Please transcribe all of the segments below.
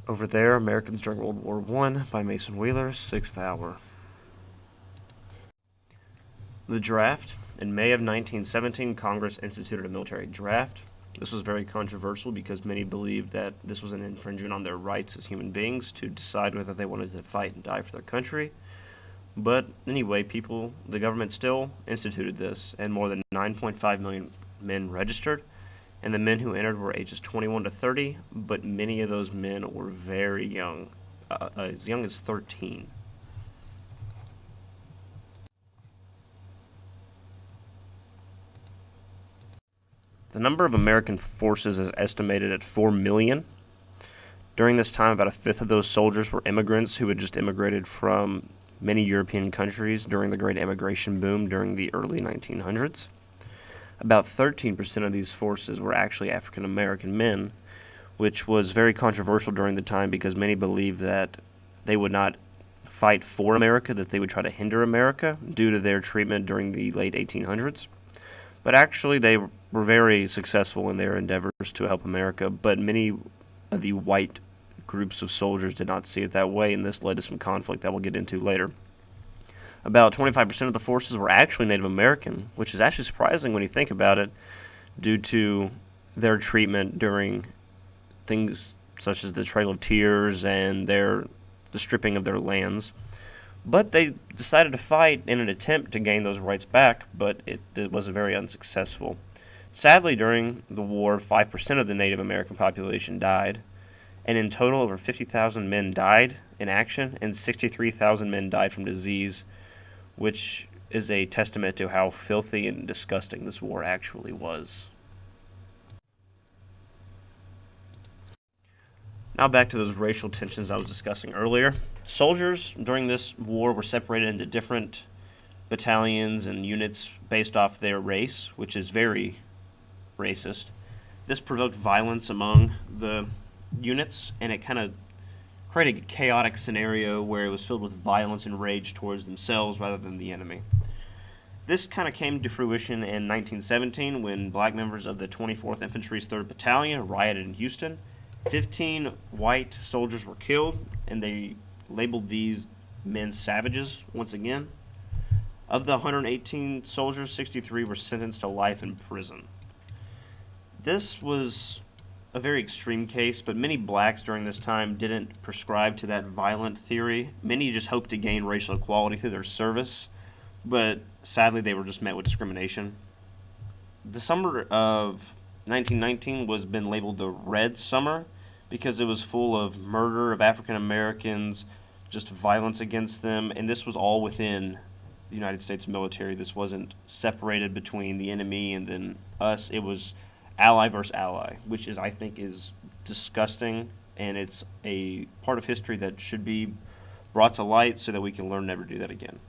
Over There, Americans During World War I by Mason Wheeler, 6th hour. The draft. In May of 1917, Congress instituted a military draft. This was very controversial because many believed that this was an infringement on their rights as human beings to decide whether they wanted to fight and die for their country. But anyway, the government still instituted this, and more than 9.5 million men registered, and the men who entered were ages 21 to 30, but many of those men were very young, as young as 13. The number of American forces is estimated at 4 million. During this time, about a fifth of those soldiers were immigrants who had just immigrated from many European countries during the Great Immigration Boom during the early 1900s. About 13% of these forces were actually African American men, which was very controversial during the time because many believed that they would not fight for America, that they would try to hinder America due to their treatment during the late 1800s. But actually they were very successful in their endeavors to help America, but many of the white groups of soldiers did not see it that way, and this led to some conflict that we'll get into later. About 25% of the forces were actually Native American, which is actually surprising when you think about it, due to their treatment during things such as the Trail of Tears and the stripping of their lands. But they decided to fight in an attempt to gain those rights back, but it was very unsuccessful. Sadly, during the war, 5% of the Native American population died, and in total over 50,000 men died in action, and 63,000 men died from disease, which is a testament to how filthy and disgusting this war actually was. Now back to those racial tensions I was discussing earlier. Soldiers during this war were separated into different battalions and units based off their race, which is very racist. This provoked violence among the units, and it kind of created a chaotic scenario where it was filled with violence and rage towards themselves rather than the enemy. This kind of came to fruition in 1917 when black members of the 24th Infantry's 3rd Battalion rioted in Houston. 15 white soldiers were killed, and they labeled these men savages once again. Of the 118 soldiers, 63 were sentenced to life in prison. This was a very extreme case, but many blacks during this time didn't prescribe to that violent theory. Many just hoped to gain racial equality through their service, but sadly they were just met with discrimination. The summer of 1919 was been labeled the Red Summer because it was full of murder of African Americans, just violence against them, and this was all within the United States military. This wasn't separated between the enemy and then us. It was ally versus ally, which I think is disgusting, and it's a part of history that should be brought to light so that we can learn never to do that again.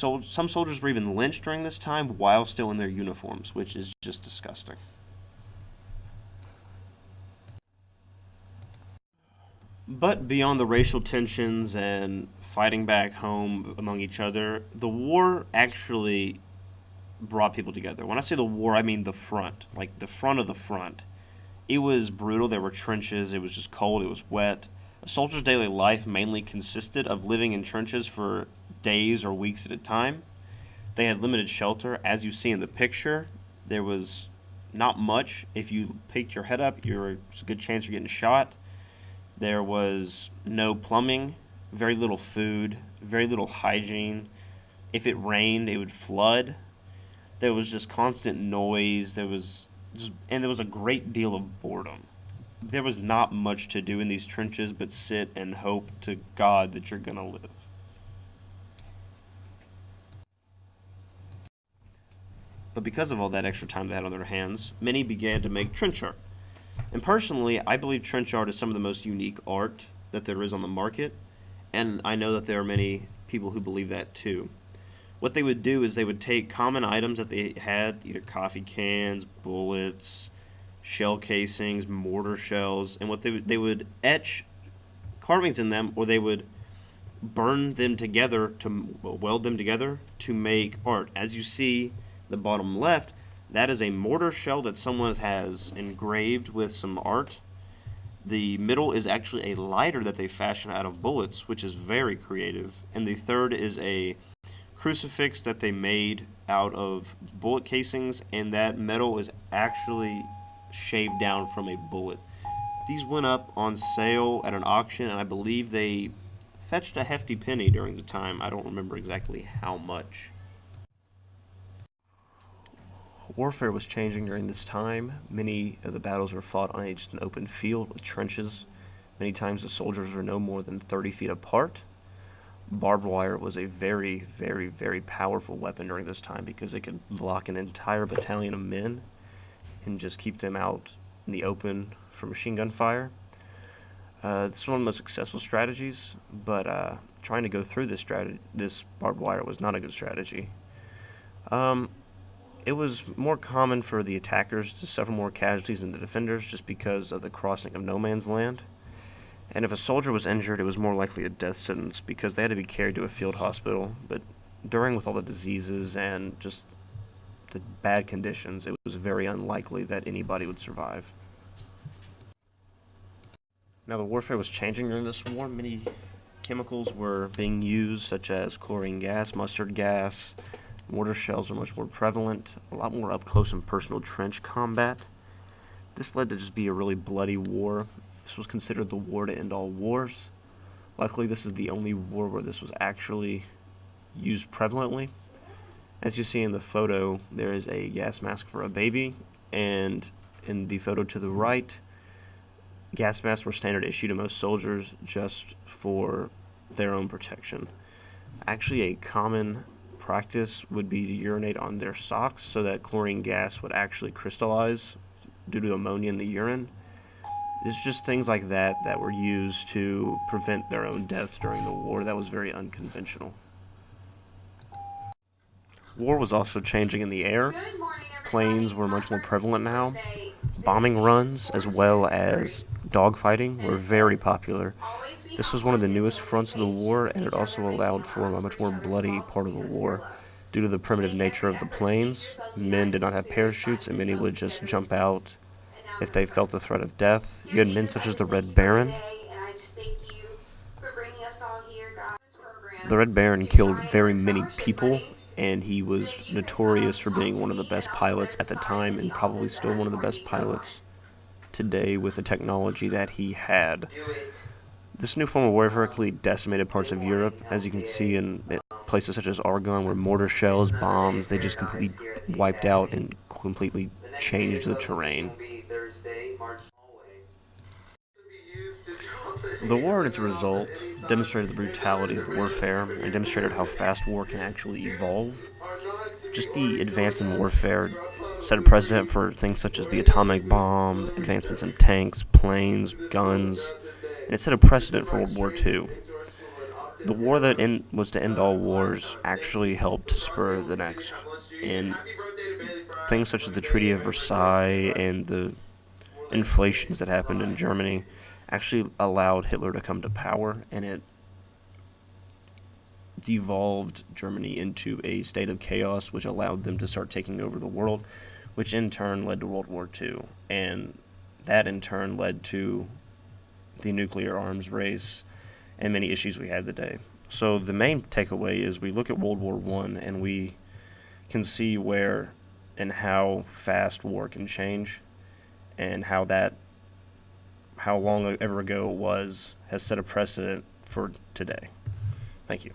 Some soldiers were even lynched during this time while still in their uniforms, which is just disgusting. But beyond the racial tensions and fighting back home among each other, the war actually brought people together. When I say the war, I mean the front, like the front of the front. It was brutal. There were trenches. It was just cold. It was wet. A soldier's daily life mainly consisted of living in trenches for days or weeks at a time. They had limited shelter. As you see in the picture, there was not much. If you picked your head up, there's a good chance you're getting shot. There was no plumbing, very little food, very little hygiene. If it rained, it would flood. There was just constant noise. There was a great deal of boredom. There was not much to do in these trenches but sit and hope to God that you're going to live. But because of all that extra time they had on their hands, many began to make trench art. And personally, I believe trench art is some of the most unique art that there is on the market, and I know that there are many people who believe that too. What they would do is they would take common items that they had, either coffee cans, bullets, shell casings, mortar shells, and what they would etch carvings in them, or they would burn them together weld them together to make art. As you see, the bottom left, that is a mortar shell that someone has engraved with some art, The middle is actually a lighter that they fashion out of bullets, which is very creative. And the third is a crucifix that they made out of bullet casings, and that metal is actually shaved down from a bullet. These went up on sale at an auction, and I believe they fetched a hefty penny during the time. I don't remember exactly how much. Warfare was changing during this time. Many of the battles were fought on just an open field with trenches. Many times the soldiers were no more than 30 feet apart. Barbed wire was a very, very, very powerful weapon during this time because it could block an entire battalion of men and just keep them out in the open for machine gun fire. This is one of the most successful strategies, but trying to go through this barbed wire was not a good strategy. It was more common for the attackers to suffer more casualties than the defenders just because of the crossing of no man's land. And if a soldier was injured, it was more likely a death sentence because they had to be carried to a field hospital. But with all the diseases and just the bad conditions, it was very unlikely that anybody would survive. Now, the warfare was changing during this war. Many chemicals were being used, such as chlorine gas, mustard gas. Mortar shells were much more prevalent, a lot more up-close and personal trench combat. This led to just be a really bloody war. This was considered the war to end all wars. Luckily, this is the only war where this was actually used prevalently. As you see in the photo, there is a gas mask for a baby, and in the photo to the right, gas masks were standard issue to most soldiers just for their own protection. Actually, a common practice would be to urinate on their socks so that chlorine gas would actually crystallize due to ammonia in the urine. It's just things like that that were used to prevent their own deaths during the war. That was very unconventional. War was also changing in the air. Planes were much more prevalent now. Bombing runs as well as dogfighting were very popular. This was one of the newest fronts of the war, and it also allowed for a much more bloody part of the war. Due to the primitive nature of the planes, men did not have parachutes, and many would just jump out if they felt the threat of death. You had men such as the Red Baron. The Red Baron killed very many people, and he was notorious for being one of the best pilots at the time, and probably still one of the best pilots today with the technology that he had. This new form of warfare actually decimated parts of Europe, as you can see in places such as Argonne, where mortar shells, bombs, they just completely wiped out and completely changed the terrain. The war and its result demonstrated the brutality of warfare and demonstrated how fast war can actually evolve. Just the advance in warfare set a precedent for things such as the atomic bomb, advancements in tanks, planes, guns, and it set a precedent for World War II. The war that was to end all wars actually helped spur the next. And things such as the Treaty of Versailles and the inflations that happened in Germany actually allowed Hitler to come to power, and it devolved Germany into a state of chaos, which allowed them to start taking over the world, which in turn led to World War II. And that in turn led to the nuclear arms race and many issues we have today. So the main takeaway is we look at World War I and we can see where and how fast war can change, and how long ever ago it was has set a precedent for today. Thank you.